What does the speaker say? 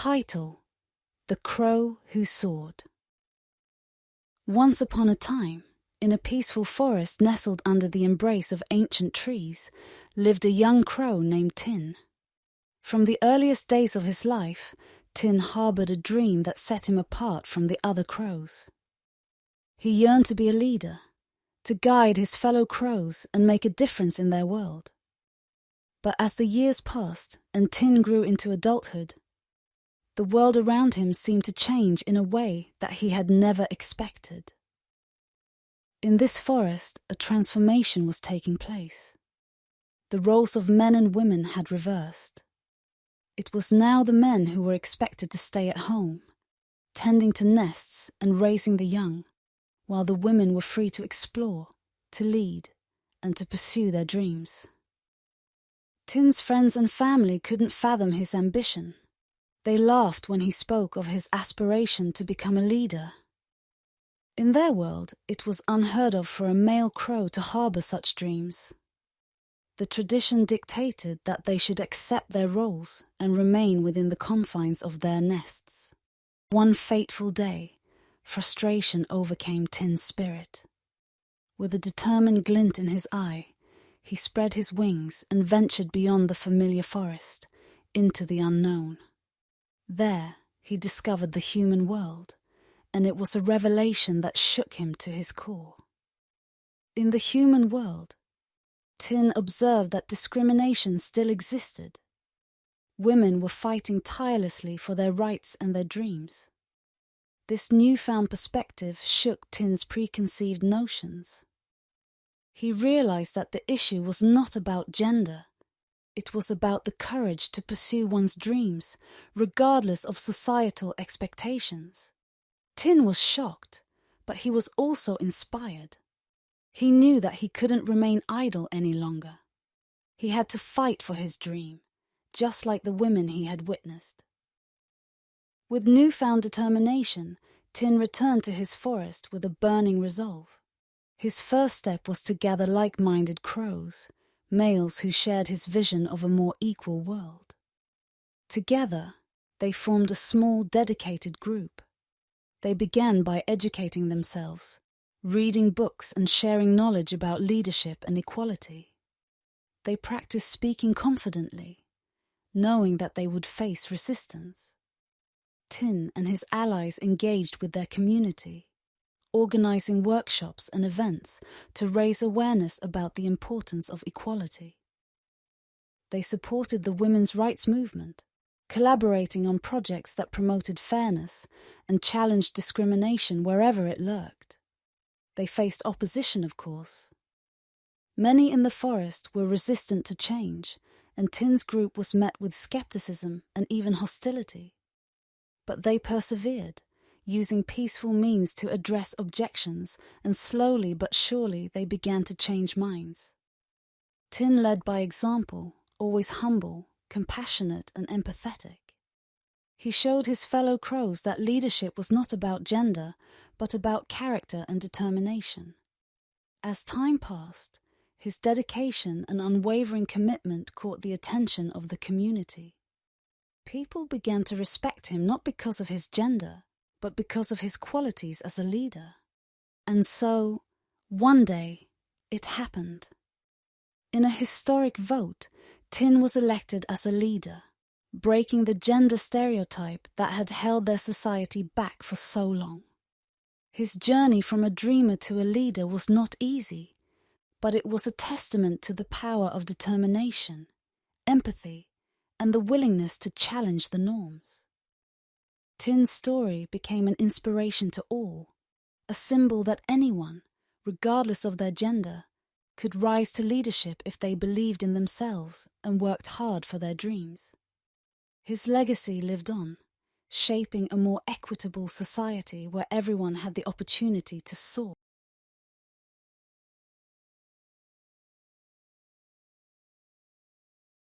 Title: The Crow Who Soared. Once upon a time, in a peaceful forest nestled under the embrace of ancient trees, lived a young crow named Tin. From the earliest days of his life, Tin harbored a dream that set him apart from the other crows. He yearned to be a leader, to guide his fellow crows and make a difference in their world. But as the years passed and Tin grew into adulthood, the world around him seemed to change in a way that he had never expected. In this forest, a transformation was taking place. The roles of men and women had reversed. It was now the men who were expected to stay at home, tending to nests and raising the young, while the women were free to explore, to lead, and to pursue their dreams. Tin's friends and family couldn't fathom his ambition. They laughed when he spoke of his aspiration to become a leader. In their world, it was unheard of for a male crow to harbour such dreams. The tradition dictated that they should accept their roles and remain within the confines of their nests. One fateful day, frustration overcame Tin's spirit. With a determined glint in his eye, he spread his wings and ventured beyond the familiar forest, into the unknown. There, he discovered the human world, and it was a revelation that shook him to his core. In the human world, Tin observed that discrimination still existed. Women were fighting tirelessly for their rights and their dreams. This newfound perspective shook Tin's preconceived notions. He realized that the issue was not about gender. It was about the courage to pursue one's dreams, regardless of societal expectations. Tin was shocked, but he was also inspired. He knew that he couldn't remain idle any longer. He had to fight for his dream, just like the women he had witnessed. With newfound determination, Tin returned to his forest with a burning resolve. His first step was to gather like-minded crows, males who shared his vision of a more equal world. Together, they formed a small, dedicated group. They began by educating themselves, reading books and sharing knowledge about leadership and equality. They practiced speaking confidently, knowing that they would face resistance. Tin and his allies engaged with their community, organizing workshops and events to raise awareness about the importance of equality. They supported the women's rights movement, collaborating on projects that promoted fairness and challenged discrimination wherever it lurked. They faced opposition, of course. Many in the forest were resistant to change, and Tin's group was met with skepticism and even hostility. But they persevered, using peaceful means to address objections, and slowly but surely they began to change minds. Tin led by example, always humble, compassionate and empathetic. He showed his fellow crows that leadership was not about gender, but about character and determination. As time passed, his dedication and unwavering commitment caught the attention of the community. People began to respect him not because of his gender, but because of his qualities as a leader. And so, one day, it happened. In a historic vote, Tin was elected as a leader, breaking the gender stereotype that had held their society back for so long. His journey from a dreamer to a leader was not easy, but it was a testament to the power of determination, empathy, and the willingness to challenge the norms. Tin's story became an inspiration to all, a symbol that anyone, regardless of their gender, could rise to leadership if they believed in themselves and worked hard for their dreams. His legacy lived on, shaping a more equitable society where everyone had the opportunity to soar.